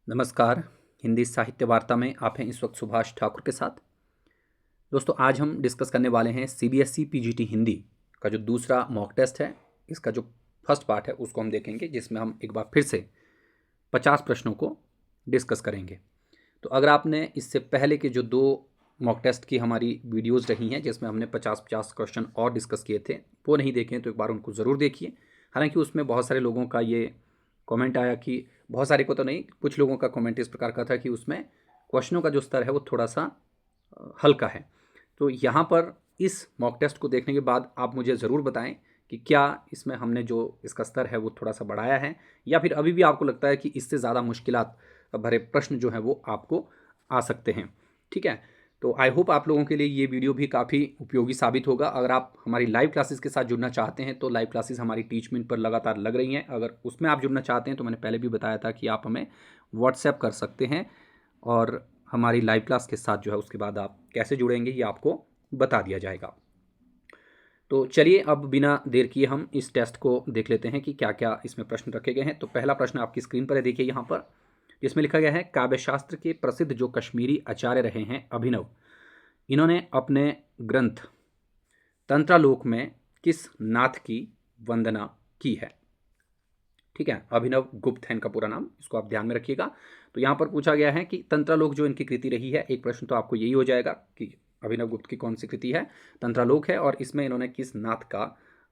नमस्कार। हिंदी साहित्य वार्ता में आप हैं इस वक्त सुभाष ठाकुर के साथ। दोस्तों, आज हम डिस्कस करने वाले हैं सीबीएसई पीजीटी हिंदी का जो दूसरा मॉक टेस्ट है। इसका जो फर्स्ट पार्ट है उसको हम देखेंगे, जिसमें हम एक बार फिर से 50 प्रश्नों को डिस्कस करेंगे। तो अगर आपने इससे पहले के जो दो मॉक टेस्ट की हमारी वीडियोज़ रही हैं, जिसमें हमने 50-50 क्वेश्चन और डिस्कस किए थे, वो नहीं देखें तो एक बार उनको ज़रूर देखिए। हालांकि उसमें बहुत सारे लोगों का ये कमेंट आया कि, बहुत सारे को तो नहीं, कुछ लोगों का कमेंट इस प्रकार का था कि उसमें क्वेश्चनों का जो स्तर है वो थोड़ा सा हल्का है। तो यहाँ पर इस मॉक टेस्ट को देखने के बाद आप मुझे ज़रूर बताएं कि क्या इसमें हमने जो इसका स्तर है वो थोड़ा सा बढ़ाया है, या फिर अभी भी आपको लगता है कि इससे ज़्यादा मुश्किलात भरे प्रश्न जो हैं वो आपको आ सकते हैं। ठीक है, तो आई होप आप लोगों के लिए ये वीडियो भी काफ़ी उपयोगी साबित होगा। अगर आप हमारी लाइव क्लासेस के साथ जुड़ना चाहते हैं तो लाइव क्लासेस हमारी टीचमिंट पर लगातार लग रही हैं। अगर उसमें आप जुड़ना चाहते हैं तो मैंने पहले भी बताया था कि आप हमें व्हाट्सएप कर सकते हैं, और हमारी लाइव क्लास के साथ जो है उसके बाद आप कैसे जुड़ेंगे ये आपको बता दिया जाएगा। तो चलिए, अब बिना देर किए हम इस टेस्ट को देख लेते हैं कि क्या क्या इसमें प्रश्न रखे गए हैं। तो पहला प्रश्न आपकी स्क्रीन पर है, देखिए यहाँ पर, जिसमें लिखा गया है, काव्यशास्त्र के प्रसिद्ध जो कश्मीरी आचार्य रहे हैं अभिनव, इन्होंने अपने ग्रंथ तंत्रालोक में किस नाथ की वंदना की है। ठीक है, अभिनव गुप्त है इनका पूरा नाम, इसको आप ध्यान में रखिएगा। तो यहाँ पर पूछा गया है कि तंत्रालोक जो इनकी कृति रही है, एक प्रश्न तो आपको यही हो जाएगा कि अभिनव गुप्त की कौन सी कृति है, तंत्रालोक है, और इसमें इन्होंने किस नाथ का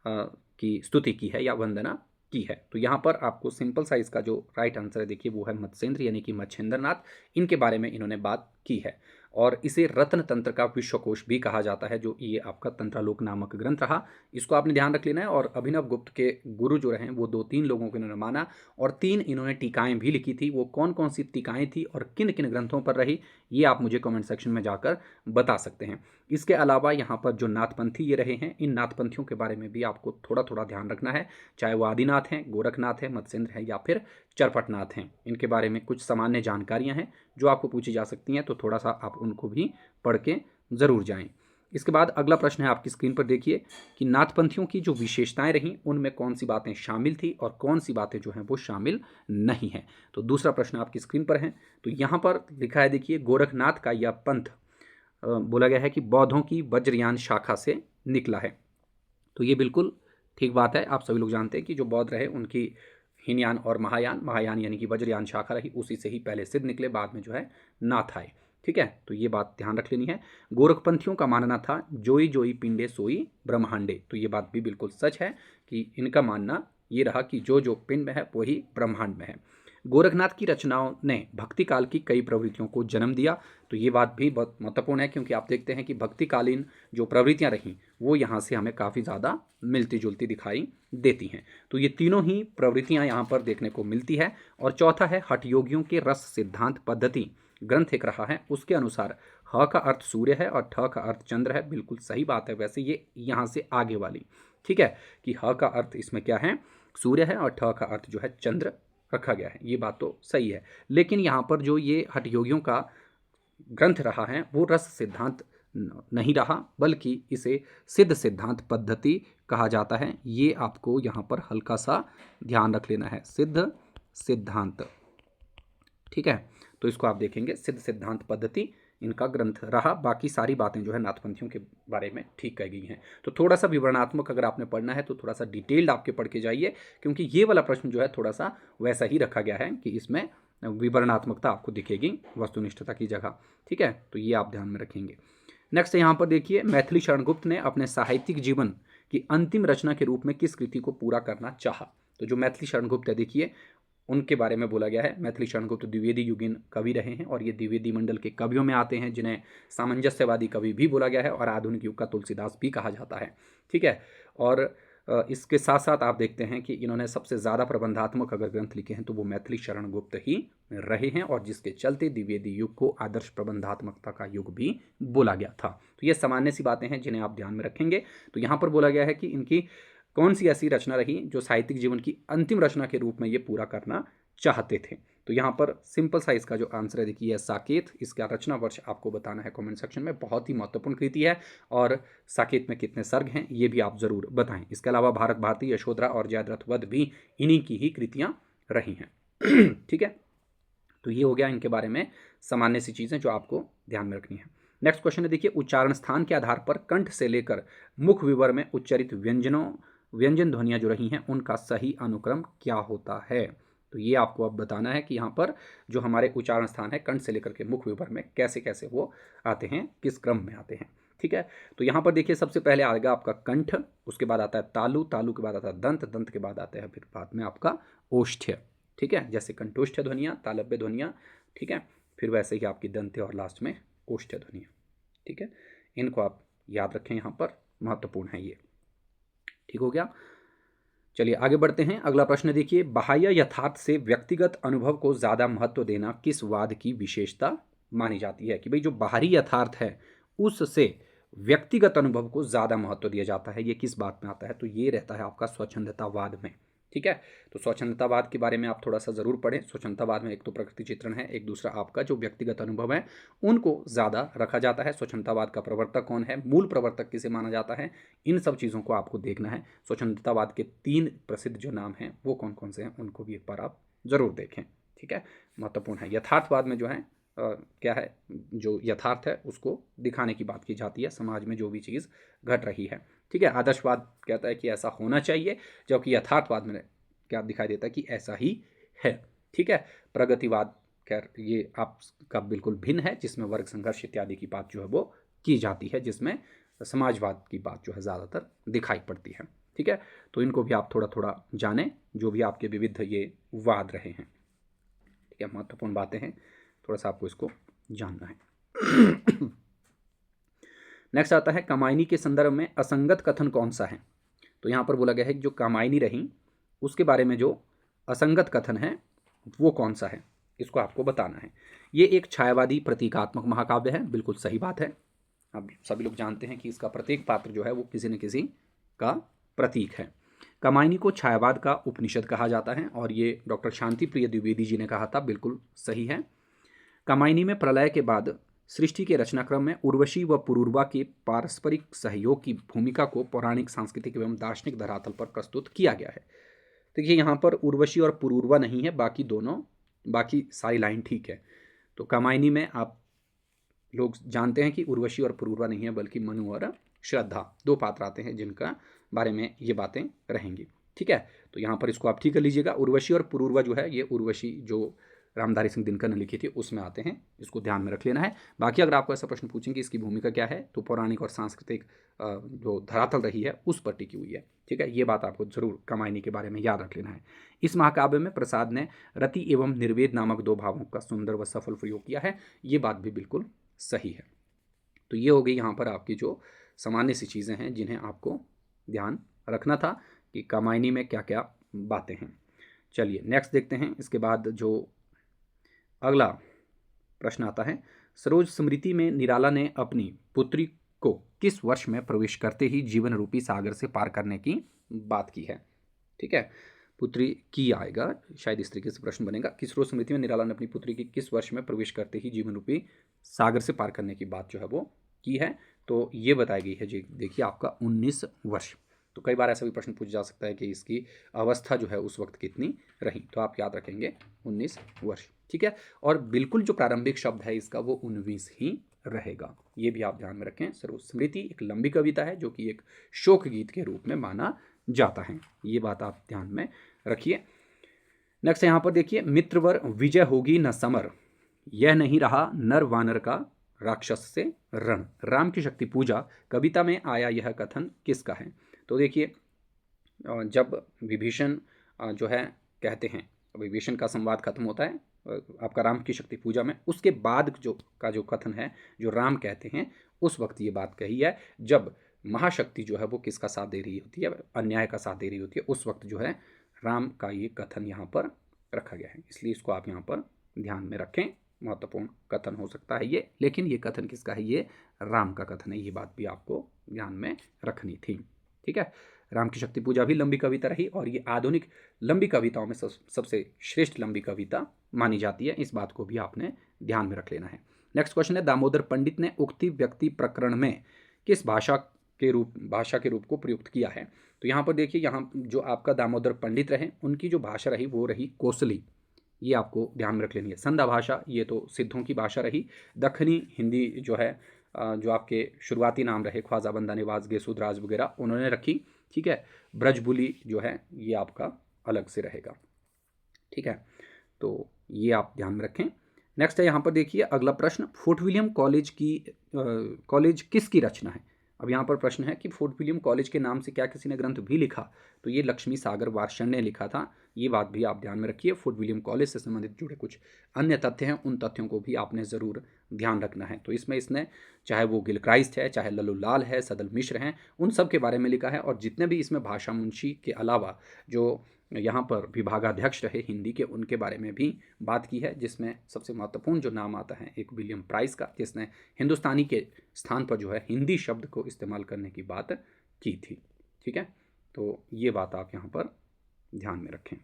की स्तुति की है या वंदना की है। तो यहाँ पर आपको सिंपल सा इसका जो राइट आंसर है, देखिए वो है मत्स्येंद्र, यानी कि मच्छेंद्र नाथ। इनके बारे में इन्होंने बात की है, और इसे रत्न तंत्र का विश्वकोश भी कहा जाता है, जो ये आपका तंत्रालोक नामक ग्रंथ रहा। इसको आपने ध्यान रख लेना है। और अभिनव गुप्त के गुरु जो रहे वो 2-3 लोगों को इन्होंने माना, और 3 इन्होंने टीकाएं भी लिखी थी। वो कौन कौन सी टीकाएं थी और किन किन ग्रंथों पर रही, ये आप मुझे कमेंट सेक्शन में जाकर बता सकते हैं। इसके अलावा यहाँ पर जो नाथपंथी ये रहे हैं, इन नाथपंथियों के बारे में भी आपको थोड़ा थोड़ा ध्यान रखना है, चाहे वो आदिनाथ हैं, गोरखनाथ है, मत्स्येंद्र है, या फिर चरपटनाथ हैं। इनके बारे में कुछ सामान्य जानकारियां हैं जो आपको पूछी जा सकती हैं, तो थोड़ा सा आप उनको भी पढ़ के ज़रूर जाएं। इसके बाद अगला प्रश्न है आपकी स्क्रीन पर, देखिए कि नाथपंथियों की जो विशेषताएं रहीं उनमें कौन सी बातें शामिल थी और कौन सी बातें जो हैं वो शामिल नहीं हैं। तो दूसरा प्रश्न आपकी स्क्रीन पर है। तो यहाँ पर लिखा है, देखिए, गोरखनाथ का यह पंथ बोला गया है कि बौद्धों की वज्रयान शाखा से निकला है। तो ये बिल्कुल ठीक बात है। आप सभी लोग जानते हैं कि जो बौद्ध रहे उनकी हीनयान और महायान, महायान यानी कि वज्रयान शाखा रही, उसी से ही पहले सिद्ध निकले, बाद में जो है नाथ आए। ठीक है, तो ये बात ध्यान रख लेनी है। गोरखपंथियों का मानना था जोई जोई पिंडे सोई ब्रह्मांडे। तो ये बात भी बिल्कुल सच है कि इनका मानना ये रहा कि जो जो पिंड में है वही ब्रह्मांड में है। गोरखनाथ की रचनाओं ने भक्ति काल की कई प्रवृत्तियों को जन्म दिया। तो ये बात भी बहुत महत्वपूर्ण है, क्योंकि आप देखते हैं कि भक्तिकालीन जो प्रवृत्तियां रहीं वो यहाँ से हमें काफ़ी ज़्यादा मिलती जुलती दिखाई देती हैं। तो ये तीनों ही प्रवृत्तियां यहाँ पर देखने को मिलती है। और चौथा है, हठ योगियों के रस सिद्धांत पद्धति ग्रंथ एक रहा है, उसके अनुसार ह का अर्थ सूर्य है और ठ का अर्थ चंद्र है। बिल्कुल सही बात है वैसे ये यहाँ से आगे वाली, ठीक है, कि ह का अर्थ इसमें क्या है, सूर्य है, और ठ का अर्थ जो है चंद्र रखा गया है। ये बात तो सही है। लेकिन यहाँ पर जो ये हठ योगियों का ग्रंथ रहा है वो रस सिद्धांत नहीं रहा, बल्कि इसे सिद्ध सिद्धांत पद्धति कहा जाता है। ये आपको यहाँ पर हल्का सा ध्यान रख लेना है, सिद्ध सिद्धांत। ठीक है, तो इसको आप देखेंगे, सिद्ध सिद्धांत पद्धति इनका ग्रंथ रहा। बाकी सारी बातें जो है नाथपंथियों के बारे में ठीक कही गई हैं। तो थोड़ा सा विवरणात्मक अगर आपने पढ़ना है तो थोड़ा सा डिटेल्ड आपके पढ़ के जाइए, क्योंकि ये वाला प्रश्न जो है थोड़ा सा वैसा ही रखा गया है कि इसमें विवरणात्मकता आपको दिखेगी वस्तुनिष्ठता की जगह। ठीक है, तो ये आप ध्यान में रखेंगे। नेक्स्ट यहाँ पर देखिए, मैथिली शरण गुप्त ने अपने साहित्यिक जीवन की अंतिम रचना के रूप में किस कृति को पूरा करना चाहा। तो जो मैथिली शरण गुप्त है, देखिए उनके बारे में बोला गया है। मैथिली शरण गुप्त द्विवेदी युगीन कवि रहे हैं, और ये द्विवेदी मंडल के कवियों में आते हैं, जिन्हें सामंजस्यवादी कवि भी बोला गया है, और आधुनिक युग का तुलसीदास भी कहा जाता है। ठीक है, और इसके साथ साथ आप देखते हैं कि इन्होंने सबसे ज़्यादा प्रबंधात्मक अगर ग्रंथ लिखे हैं तो वो मैथिली शरण गुप्त ही रहे हैं, और जिसके चलते द्विवेदी युग को आदर्श प्रबंधात्मकता का युग भी बोला गया था। तो ये सामान्य सी बातें हैं जिन्हें आप ध्यान में रखेंगे। तो यहाँ पर बोला गया है कि इनकी कौन सी ऐसी रचना रही जो साहित्यिक जीवन की अंतिम रचना के रूप में ये पूरा करना चाहते थे। तो यहाँ पर सिंपल सा इसका जो आंसर है, देखिए साकेत। इसका रचना वर्ष आपको बताना है कमेंट सेक्शन में। बहुत ही महत्वपूर्ण कृति है, और साकेत में कितने सर्ग हैं ये भी आप जरूर बताएं। इसके अलावा भारत भारती, यशोधरा और जयद्रथ वध भी इन्हीं की ही कृतियां रही हैं। ठीक है, तो ये हो गया इनके बारे में सामान्य सी चीज़ें जो आपको ध्यान में रखनी है। नेक्स्ट क्वेश्चन है, देखिए उच्चारण स्थान के आधार पर कंठ से लेकर मुख विवर में उच्चरित व्यंजन ध्वनियाँ जो रही हैं उनका सही अनुक्रम क्या होता है। तो ये आपको अब बताना है कि यहाँ पर जो हमारे उच्चारण स्थान है कंठ से लेकर के मुख विवर में कैसे कैसे वो आते हैं, किस क्रम में आते हैं। ठीक है, तो यहाँ पर देखिए सबसे पहले आएगा आपका कंठ, उसके बाद आता है तालु, तालु के बाद आता है दंत, दंत के बाद आता है फिर बाद में आपका ओष्ठ्य। ठीक है, जैसे कंठोष्ठ्य ध्वनियाँ, तालव्य ध्वनियाँ, ठीक है, फिर वैसे ही आपकी दंत्य और लास्ट में ओष्ठ्य ध्वनियाँ। ठीक है, इनको आप याद रखें, यहाँ पर महत्वपूर्ण है ये। ठीक हो गया, चलिए आगे बढ़ते हैं। अगला प्रश्न देखिए, बाह्य यथार्थ से व्यक्तिगत अनुभव को ज़्यादा महत्व देना किस वाद की विशेषता मानी जाती है। कि भाई जो बाहरी यथार्थ है उससे व्यक्तिगत अनुभव को ज़्यादा महत्व दिया जाता है, ये किस बात में आता है। तो ये रहता है आपका स्वच्छंदतावाद में। ठीक है, तो स्वच्छंदतावाद के बारे में आप थोड़ा सा ज़रूर पढ़ें। स्वच्छंदतावाद में एक तो प्रकृति चित्रण है, एक दूसरा आपका जो व्यक्तिगत अनुभव है उनको ज़्यादा रखा जाता है। स्वच्छंदतावाद का प्रवर्तक कौन है, मूल प्रवर्तक किसे माना जाता है, इन सब चीज़ों को आपको देखना है। स्वच्छंदतावाद के 3 प्रसिद्ध जो नाम हैं वो कौन कौन से हैं उनको भी एक बार आप ज़रूर देखें। ठीक है, महत्वपूर्ण है। यथार्थवाद में जो है क्या है, जो यथार्थ है उसको दिखाने की बात की जाती है, समाज में जो भी चीज़ घट रही है। ठीक है, आदर्शवाद कहता है कि ऐसा होना चाहिए, जबकि यथार्थवाद में क्या दिखाई देता है कि ऐसा ही है। ठीक है, प्रगतिवाद खैर ये आपका बिल्कुल भिन्न है, जिसमें वर्ग संघर्ष इत्यादि की बात जो है वो की जाती है, जिसमें समाजवाद की बात जो है ज़्यादातर दिखाई पड़ती है। ठीक है, तो इनको भी आप थोड़ा थोड़ा जानें, जो भी आपके विविध ये वाद रहे हैं। ठीक है, महत्वपूर्ण बातें हैं, थोड़ा सा आपको इसको जानना है। नेक्स्ट आता है, कामायनी के संदर्भ में असंगत कथन कौन सा है। तो यहाँ पर बोला गया है कि जो कामायनी रही उसके बारे में जो असंगत कथन है वो कौन सा है, इसको आपको बताना है। ये एक छायावादी प्रतीकात्मक महाकाव्य है, बिल्कुल सही बात है। अब सभी लोग जानते हैं कि इसका प्रत्येक पात्र जो है वो किसी न किसी का प्रतीक है। कामायनी को छायावाद का उपनिषद कहा जाता है और ये डॉक्टर शांति प्रिय द्विवेदी जी ने कहा था, बिल्कुल सही है। कामायनी में प्रलय के बाद सृष्टि के रचनाक्रम में उर्वशी व पुरूरवा के पारस्परिक सहयोग की भूमिका को पौराणिक, सांस्कृतिक एवं दार्शनिक धरातल पर प्रस्तुत किया गया है। देखिए यहाँ पर उर्वशी और पुरूरवा नहीं है, बाकी सारी लाइन ठीक है। तो कामायनी में आप लोग जानते हैं कि उर्वशी और पुरूरवा नहीं है, बल्कि मनु और श्रद्धा 2 पात्र आते हैं जिनका बारे में ये बातें रहेंगी। ठीक है, तो यहाँ पर इसको आप ठीक कर लीजिएगा। उर्वशी और पुरूरवा जो है, ये उर्वशी जो रामधारी सिंह दिनकर ने लिखी थी उसमें आते हैं, इसको ध्यान में रख लेना है। बाकी अगर आपको ऐसा प्रश्न पूछें कि इसकी भूमिका क्या है, तो पौराणिक और सांस्कृतिक जो धरातल रही है उस पर टिकी हुई है। ठीक है, ये बात आपको जरूर कामायनी के बारे में याद रख लेना है। इस महाकाव्य में प्रसाद ने रति एवं निर्वेद नामक 2 भावों का सुंदर व सफल प्रयोग किया है, ये बात भी बिल्कुल सही है। तो ये हो गई यहाँ पर आपकी जो सामान्य सी चीज़ें हैं जिन्हें आपको ध्यान रखना था कि कामायनी में क्या क्या बातें हैं। चलिए नेक्स्ट देखते हैं। इसके बाद जो अगला प्रश्न आता है, सरोज स्मृति में निराला ने अपनी पुत्री को किस वर्ष में प्रवेश करते ही जीवन रूपी सागर से पार करने की बात की है। ठीक है, पुत्री की आएगा, शायद इस तरीके से प्रश्न बनेगा कि सरोज स्मृति में निराला ने अपनी पुत्री की किस वर्ष में प्रवेश करते ही जीवन रूपी सागर से पार करने की बात जो है वो की है। तो ये बताई गई है जी, देखिए आपका 19 वर्ष। तो कई बार ऐसा भी प्रश्न पूछा जा सकता है कि इसकी अवस्था जो है उस वक्त कितनी रही, तो आप याद रखेंगे 19 वर्ष। ठीक है, और बिल्कुल जो प्रारंभिक शब्द है इसका वो 19 ही रहेगा, ये भी आप ध्यान में रखें। सरोज स्मृति एक लंबी कविता है जो कि एक शोक गीत के रूप में माना जाता है, ये बात आप ध्यान में रखिए। नेक्स्ट यहाँ पर देखिए, मित्रवर विजय होगी न समर, यह नहीं रहा नर वानर का राक्षस से रण, राम की शक्ति पूजा कविता में आया यह कथन किसका है। तो देखिए जब विभीषण जो है कहते हैं, विभीषण का संवाद खत्म होता है आपका राम की शक्ति पूजा में, उसके बाद जो कथन है जो राम कहते हैं, उस वक्त ये बात कही है जब महाशक्ति जो है वो किसका साथ दे रही होती है, अन्याय का साथ दे रही होती है, उस वक्त जो है राम का ये कथन यहाँ पर रखा गया है। इसलिए इसको आप यहाँ पर ध्यान में रखें, महत्वपूर्ण कथन हो सकता है ये, लेकिन ये कथन किसका है, ये राम का कथन है, ये बात भी आपको ध्यान में रखनी थी। ठीक है, राम की शक्ति पूजा भी लंबी कविता रही और ये आधुनिक लंबी कविताओं में सबसे श्रेष्ठ लंबी कविता मानी जाती है, इस बात को भी आपने ध्यान में रख लेना है। नेक्स्ट क्वेश्चन है, दामोदर पंडित ने उक्ति व्यक्ति प्रकरण में किस भाषा के रूप को प्रयुक्त किया है। तो यहाँ पर देखिए, यहाँ जो आपका दामोदर पंडित रहे उनकी जो भाषा रही वो रही कोसली। ये आपको ध्यान में रख लेनी है। संध्या भाषा ये तो सिद्धों की भाषा रही। दखनी हिंदी जो है जो आपके शुरुआती नाम रहे ख्वाजा बंदा निवाज गेसूद्राज वगैरह उन्होंने रखी, ठीक है। ब्रजबुली जो है ये आपका अलग से रहेगा, ठीक है। तो ये आप ध्यान में रखें। नेक्स्ट है यहाँ पर देखिए अगला प्रश्न, फोर्ट विलियम कॉलेज किसकी रचना है। अब यहाँ पर प्रश्न है कि फोर्ट विलियम कॉलेज के नाम से क्या किसी ने ग्रंथ भी लिखा, तो ये लक्ष्मी सागर वार्षण ने लिखा था। ये बात भी आप ध्यान में रखिए। फोर्ट विलियम कॉलेज से संबंधित जुड़े कुछ अन्य तथ्य हैं, उन तथ्यों को भी आपने ज़रूर ध्यान रखना है। तो इसने चाहे वो गिलक्राइस्ट है, चाहे लल्लू लाल है, सदल मिश्र हैं, उन सब के बारे में लिखा है। और जितने भी इसमें भाषा मुंशी के अलावा जो यहाँ पर विभागाध्यक्ष रहे हिंदी के, उनके बारे में भी बात की है, जिसमें सबसे महत्वपूर्ण जो नाम आता है एक विलियम प्राइस का, जिसने हिंदुस्तानी के स्थान पर जो है हिंदी शब्द को इस्तेमाल करने की बात की थी, ठीक है। तो ये बात आप यहाँ पर ध्यान में रखें,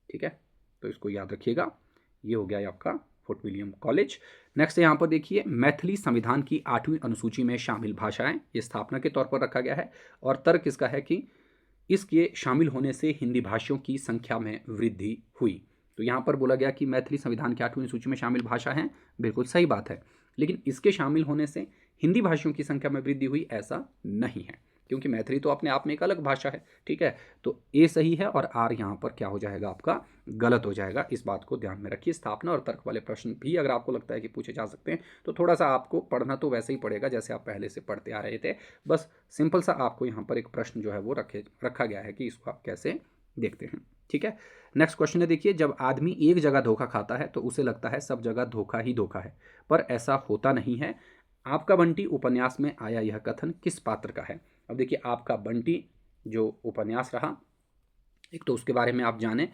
ठीक है। तो इसको याद रखिएगा। ये हो गया आपका फोर्ट विलियम कॉलेज। नेक्स्ट यहाँ पर देखिए, मैथिली संविधान की 8वीं अनुसूची में शामिल भाषाएं, ये स्थापना के तौर पर रखा गया है। और तर्क इसका है कि इसके शामिल होने से हिंदी भाषियों की संख्या में वृद्धि हुई। तो यहाँ पर बोला गया कि मैथिली संविधान की 8वीं सूची में शामिल भाषा है, बिल्कुल सही बात है, लेकिन इसके शामिल होने से हिंदी भाषियों की संख्या में वृद्धि हुई ऐसा नहीं है, क्योंकि मैथिली तो अपने आप में एक अलग भाषा है, ठीक है। तो ए सही है और आर यहाँ पर क्या हो जाएगा आपका गलत हो जाएगा। इस बात को ध्यान में रखिए। स्थापना और तर्क वाले प्रश्न भी अगर आपको लगता है कि पूछे जा सकते हैं तो थोड़ा सा आपको पढ़ना तो वैसे ही पड़ेगा जैसे आप पहले से पढ़ते आ रहे थे। बस सिंपल सा आपको यहाँ पर एक प्रश्न जो है वो रखा गया है कि इसको आप कैसे देखते हैं, ठीक है। नेक्स्ट क्वेश्चन है देखिए, जब आदमी एक जगह धोखा खाता है तो उसे लगता है सब जगह धोखा ही धोखा है, पर ऐसा होता नहीं है। आपका बंटी उपन्यास में आया यह कथन किस पात्र का है। अब देखिए, आपका बंटी जो उपन्यास रहा, एक तो उसके बारे में आप जानें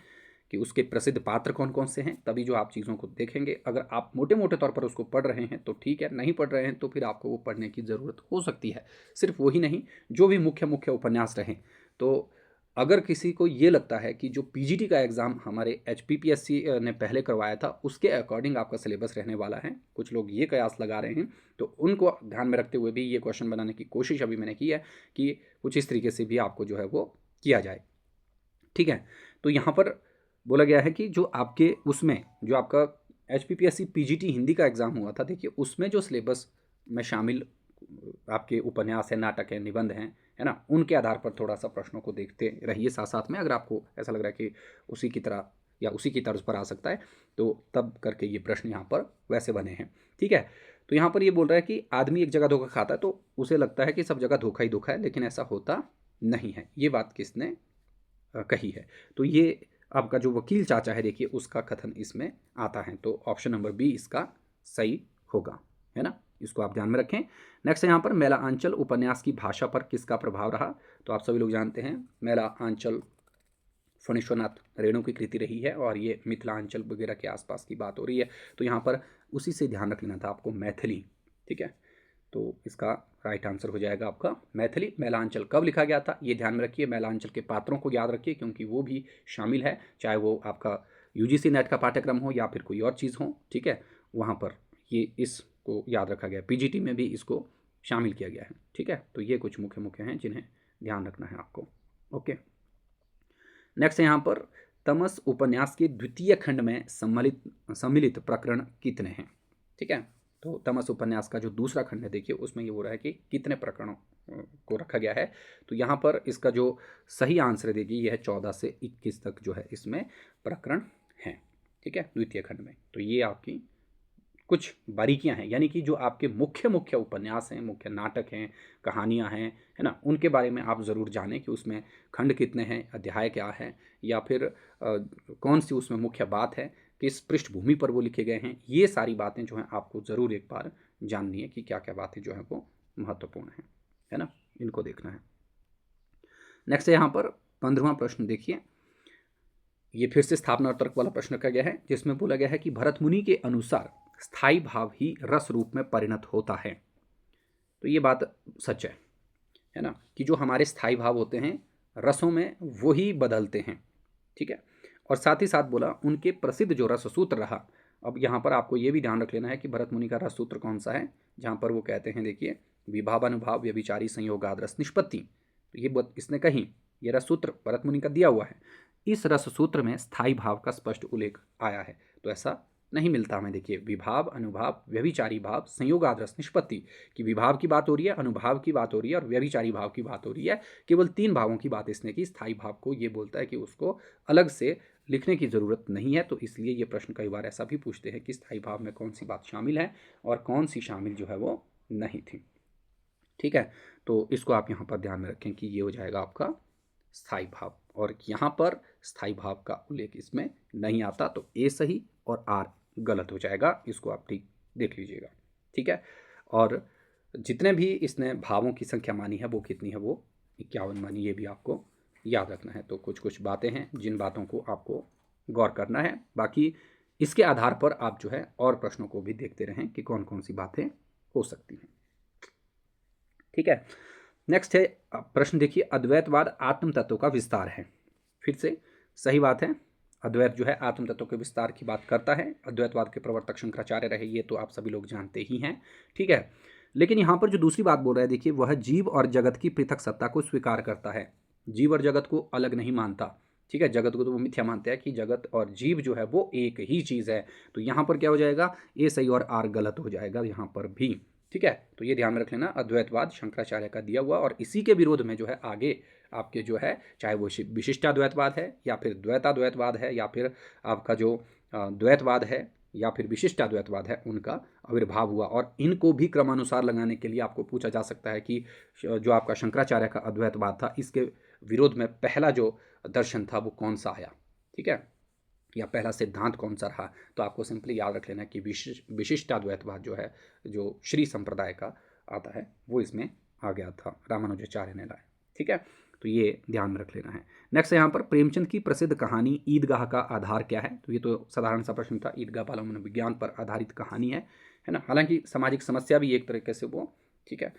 कि उसके प्रसिद्ध पात्र कौन कौन से हैं, तभी जो आप चीज़ों को देखेंगे। अगर आप मोटे मोटे तौर पर उसको पढ़ रहे हैं तो ठीक है, नहीं पढ़ रहे हैं तो फिर आपको वो पढ़ने की ज़रूरत हो सकती है। सिर्फ वही नहीं, जो भी मुख्य मुख्य उपन्यास रहें। तो अगर किसी को ये लगता है कि जो पीजीटी का एग्ज़ाम हमारे एचपीपीएससी ने पहले करवाया था उसके अकॉर्डिंग आपका सिलेबस रहने वाला है, कुछ लोग ये कयास लगा रहे हैं, तो उनको ध्यान में रखते हुए भी ये क्वेश्चन बनाने की कोशिश अभी मैंने की है कि कुछ इस तरीके से भी आपको जो है वो किया जाए, ठीक है। तो यहाँ पर बोला गया है कि जो आपके उसमें जो आपका एचपीपीएससी पीजीटी हिंदी का एग्ज़ाम हुआ था, देखिए उसमें जो सिलेबस में शामिल आपके उपन्यास है, नाटक है, निबंध हैं, है ना, उनके आधार पर थोड़ा सा प्रश्नों को देखते रहिए साथ साथ में। अगर आपको ऐसा लग रहा है कि उसी की तरह या उसी की तर्ज पर आ सकता है तो तब करके ये प्रश्न यहाँ पर वैसे बने हैं, ठीक है। तो यहाँ पर ये बोल रहा है कि आदमी एक जगह धोखा खाता है तो उसे लगता है कि सब जगह धोखा ही धोखा है, लेकिन ऐसा होता नहीं है। ये बात किसने कही है, तो ये आपका जो वकील चाचा है, देखिए उसका कथन इसमें आता है। तो ऑप्शन नंबर बी इसका सही होगा, है ना, इसको आप ध्यान में रखें। नेक्स्ट है यहाँ पर, मेला आंचल उपन्यास की भाषा पर किसका प्रभाव रहा। तो आप सभी लोग जानते हैं मेला आंचल फणीश्वरनाथ रेणु की कृति रही है और ये मिथिलांचल वगैरह के आसपास की बात हो रही है। तो यहाँ पर उसी से ध्यान रख लेना था आपको, मैथिली, ठीक है। तो इसका राइट आंसर हो जाएगा आपका मैथिली। मेलांचल कब लिखा गया था ये ध्यान में रखिए। मेलांचल के पात्रों को याद रखिए क्योंकि वो भी शामिल है, चाहे वो आपका यूजीसी नेट का पाठ्यक्रम हो या फिर कोई और चीज़ हो, ठीक है। वहाँ पर ये इसको याद रखा गया, पीजीटी में भी इसको शामिल किया गया है, ठीक है। तो ये कुछ मुख्य मुख्य हैं जिन्हें ध्यान रखना है आपको, ओके। नेक्स्ट यहाँ पर, तमस उपन्यास के द्वितीय खंड में सम्मिलित प्रकरण कितने हैं, ठीक है। तो तमस उपन्यास का जो दूसरा खंड है, देखिए उसमें ये हो रहा है कि कितने प्रकरणों को रखा गया है। तो यहाँ पर इसका जो सही आंसर है देखिए यह 14 से 21 तक जो है इसमें प्रकरण हैं, ठीक है, द्वितीय खंड में। तो ये आपकी कुछ बारीकियां हैं, यानी कि जो आपके मुख्य मुख्य उपन्यास हैं, मुख्य नाटक हैं, कहानियां हैं, है ना, उनके बारे में आप ज़रूर जानें कि उसमें खंड कितने हैं, अध्याय क्या है, या फिर कौन सी उसमें मुख्य बात है, किस पृष्ठभूमि पर वो लिखे गए हैं। ये सारी बातें जो हैं आपको ज़रूर एक बार जाननी है कि क्या क्या बातें जो हैं वो महत्वपूर्ण हैं, है ना, इनको देखना है। नेक्स्ट यहाँ पर 15वां प्रश्न देखिए, ये फिर से स्थापना और तर्क वाला प्रश्न रखा गया है, जिसमें बोला गया है कि भरत मुनि के अनुसार स्थायी भाव ही रस रूप में परिणत होता है। तो ये बात सच है ना, कि जो हमारे स्थायी भाव होते हैं रसों में वो ही बदलते हैं, ठीक है। और साथ ही साथ बोला उनके प्रसिद्ध जो रस सूत्र रहा। अब यहाँ पर आपको ये भी ध्यान रख लेना है कि भरत मुनि का रस सूत्र कौन सा है, जहाँ पर वो कहते हैं देखिए, विभावानुभाव व्यभिचारी संयोगाद रस निष्पत्ति। तो ये इसने कही, ये रस सूत्र भरत मुनि का दिया हुआ है। इस रस सूत्र में स्थायी भाव का स्पष्ट उल्लेख आया है। तो ऐसा नहीं मिलता हमें। देखिए, विभाव, अनुभाव, व्यभिचारी भाव, संयोगाद्रस, निष्पत्ति की विभाव की बात हो रही है, अनुभाव की बात हो रही है और व्यभिचारी भाव की बात हो रही है। केवल 3 भावों की बात इसने की। स्थायी भाव को ये बोलता है कि उसको अलग से लिखने की ज़रूरत नहीं है। तो इसलिए ये प्रश्न कई बार ऐसा भी पूछते हैं कि स्थायी भाव में कौन सी बात शामिल है और कौन सी शामिल जो है वो नहीं थी। ठीक है, तो इसको आप यहाँ पर ध्यान में रखें कि ये हो जाएगा आपका स्थायी भाव, और यहाँ पर स्थायी भाव का उल्लेख इसमें नहीं आता। तो ए सही और आर गलत हो जाएगा। इसको आप ठीक देख लीजिएगा। ठीक है, और जितने भी इसने भावों की संख्या मानी है वो कितनी है, वो 51 मानी, ये भी आपको याद रखना है। तो कुछ कुछ बातें हैं जिन बातों को आपको गौर करना है। बाकी इसके आधार पर आप जो है और प्रश्नों को भी देखते रहें कि कौन कौन सी बातें हो सकती हैं। ठीक है, नेक्स्ट है प्रश्न, देखिए, अद्वैतवाद आत्म तत्व का विस्तार है। फिर से सही बात है, अद्वैत जो है आत्म तत्व के विस्तार की बात करता है। अद्वैतवाद के प्रवर्तक शंकराचार्य रहे, ये तो आप सभी लोग जानते ही हैं। ठीक है, लेकिन यहाँ पर जो दूसरी बात बोल रहा है, देखिए, वह जीव और जगत की पृथक सत्ता को स्वीकार करता है। जीव और जगत को अलग नहीं मानता। ठीक है, जगत को तो वो मिथ्या मानते हैं कि जगत और जीव जो है वो एक ही चीज़ है। तो यहाँ पर क्या हो जाएगा, ए सही और आर गलत हो जाएगा यहाँ पर भी। ठीक है, तो ये ध्यान में रख लेना, अद्वैतवाद शंकराचार्य का दिया हुआ, और इसी के विरोध में जो है आगे आपके जो है, चाहे वो विशिष्टाद्वैतवाद है या फिर द्वैताद्वैतवाद है या फिर आपका जो द्वैतवाद है या फिर विशिष्टाद्वैतवाद है, उनका आविर्भाव हुआ। और इनको भी क्रमानुसार लगाने के लिए आपको पूछा जा सकता है कि जो आपका शंकराचार्य का अद्वैतवाद था, इसके विरोध में पहला जो दर्शन था वो कौन सा आया। ठीक है, या पहला सिद्धांत कौन सा रहा। तो आपको सिंपली याद रख लेना कि विशिष्टाद्वैतवाद जो है, जो श्री संप्रदाय का आता है, वो इसमें आ गया था, रामानुजाचार्य ने लाया। ठीक है, तो ये ध्यान में रख लेना है। नेक्स्ट है यहाँ पर, प्रेमचंद की प्रसिद्ध कहानी ईदगाह का आधार क्या है। तो ये तो साधारण सा प्रश्न था, ईदगाह बाल मनोविज्ञान पर आधारित कहानी है ना। हालांकि सामाजिक समस्या भी एक तरीके से वो, ठीक है,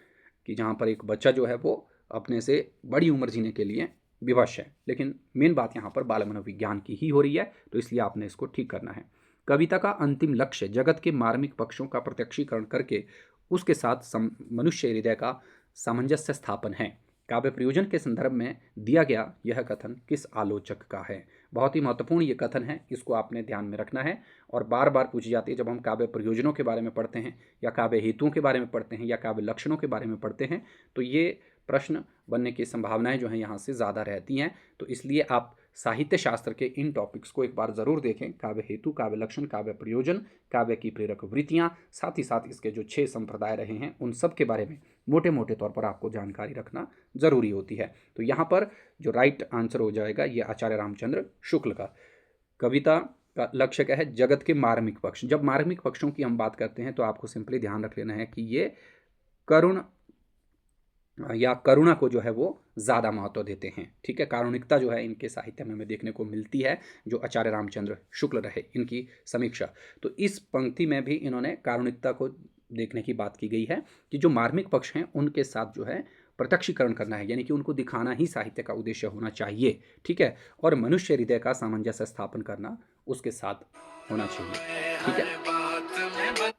कि जहाँ पर एक बच्चा जो है वो अपने से बड़ी उम्र जीने के लिए विवश है, लेकिन मेन बात यहाँ पर बाल मनोविज्ञान की ही हो रही है, तो इसलिए आपने इसको ठीक करना है। कविता का अंतिम लक्ष्य जगत के मार्मिक पक्षों का प्रत्यक्षीकरण करके उसके साथ मनुष्य हृदय का सामंजस्य स्थापन है। काव्य प्रयोजन के संदर्भ में दिया गया यह कथन किस आलोचक का है। बहुत ही महत्वपूर्ण ये कथन है, इसको आपने ध्यान में रखना है। और बार बार पूछी जाती है जब हम काव्य प्रयोजनों के बारे में पढ़ते हैं या काव्य हेतुओं के बारे में पढ़ते हैं या काव्य लक्षणों के बारे में पढ़ते हैं, तो ये प्रश्न बनने की संभावनाएं जो हैं यहाँ से ज़्यादा रहती हैं। तो इसलिए आप साहित्य शास्त्र के इन टॉपिक्स को एक बार ज़रूर देखें, काव्य हेतु, काव्य लक्षण, काव्य प्रयोजन, काव्य की प्रेरक वृत्तियाँ, साथ ही साथ इसके जो 6 संप्रदाय रहे हैं उन सब के बारे में मोटे मोटे तौर पर आपको जानकारी रखना ज़रूरी होती है। तो यहाँ पर जो राइट आंसर हो जाएगा ये आचार्य रामचंद्र शुक्ल का। कविता का लक्ष्य क्या है, जगत के मार्मिक पक्ष। जब मार्मिक पक्षों की हम बात करते हैं तो आपको सिंपली ध्यान रख लेना है कि ये करुण या करुणा को जो है वो ज़्यादा महत्व देते हैं। ठीक है, कारुणिकता जो है इनके साहित्य में हमें देखने को मिलती है, जो आचार्य रामचंद्र शुक्ल रहे इनकी समीक्षा। तो इस पंक्ति में भी इन्होंने कारुणिकता को देखने की बात की गई है कि जो मार्मिक पक्ष हैं उनके साथ जो है प्रत्यक्षीकरण करना है, यानी कि उनको दिखाना ही साहित्य का उद्देश्य होना चाहिए। ठीक है, और मनुष्य हृदय का सामंजस्य स्थापन करना उसके साथ होना चाहिए। ठीक है,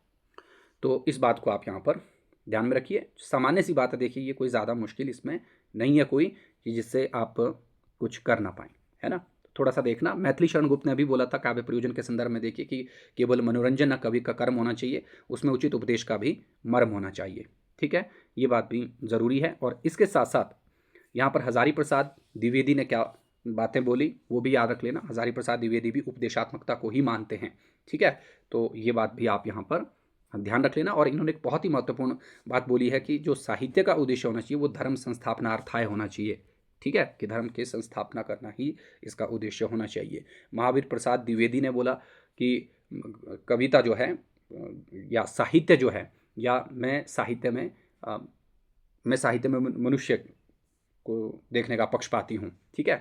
तो इस बात को आप यहाँ पर ध्यान में रखिए। सामान्य सी बात है, देखिए, ये कोई ज़्यादा मुश्किल इसमें नहीं है कोई कि जिससे आप कुछ कर ना पाएँ, है ना। थोड़ा सा देखना, मैथिली शरण गुप्त ने भी बोला था काव्य प्रयोजन के संदर्भ में, देखिए, कि केवल मनोरंजन न कवि का कर्म होना चाहिए, उसमें उचित उपदेश का भी मर्म होना चाहिए। ठीक है, ये बात भी ज़रूरी है। और इसके साथ साथ यहाँ पर हजारी प्रसाद द्विवेदी ने क्या बातें बोली वो भी याद रख लेना। हजारी प्रसाद द्विवेदी भी उपदेशात्मकता को ही मानते हैं। ठीक है, तो ये बात भी आप यहाँ पर ध्यान रख लेना। और इन्होंने एक बहुत ही महत्वपूर्ण बात बोली है कि जो साहित्य का उद्देश्य होना चाहिए वो धर्म संस्थापनार्थाय होना चाहिए। ठीक है, कि धर्म की संस्थापना करना ही इसका उद्देश्य होना चाहिए। महावीर प्रसाद द्विवेदी ने बोला कि कविता जो है या साहित्य जो है, या मैं साहित्य में मनुष्य को देखने का पक्षपाती हूँ। ठीक है,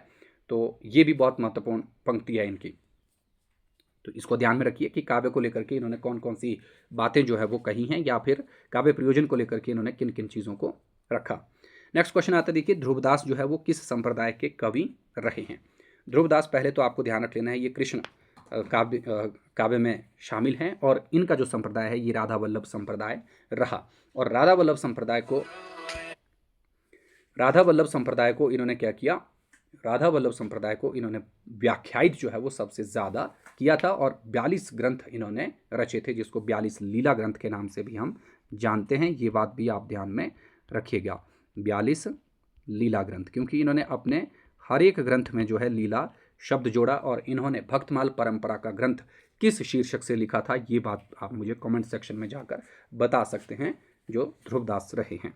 तो ये भी बहुत महत्वपूर्ण पंक्ति है इनकी। तो इसको ध्यान में रखिए कि काव्य को लेकर के इन्होंने कौन कौन सी बातें जो है वो कही हैं, या फिर काव्य प्रयोजन को लेकर के इन्होंने किन किन चीज़ों को रखा। नेक्स्ट क्वेश्चन आता है, देखिए, ध्रुवदास जो है वो किस संप्रदाय के कवि रहे हैं। ध्रुवदास, पहले तो आपको ध्यान रख लेना है, ये कृष्ण काव्य में शामिल हैं, और इनका जो संप्रदाय है ये राधा वल्लभ संप्रदाय रहा। और राधा वल्लभ संप्रदाय को इन्होंने क्या किया, राधा वल्लभ संप्रदाय को इन्होंने व्याख्यायित जो है वो सबसे ज़्यादा किया था और 42 ग्रंथ इन्होंने रचे थे, जिसको 42 लीला ग्रंथ के नाम से भी हम जानते हैं। ये बात भी आप ध्यान में रखिएगा, 42 लीला ग्रंथ, क्योंकि इन्होंने अपने हर एक ग्रंथ में जो है लीला शब्द जोड़ा। और इन्होंने भक्तमाल परंपरा का ग्रंथ किस शीर्षक से लिखा था, ये बात आप मुझे कमेंट सेक्शन में जाकर बता सकते हैं, जो ध्रुवदास रहे हैं।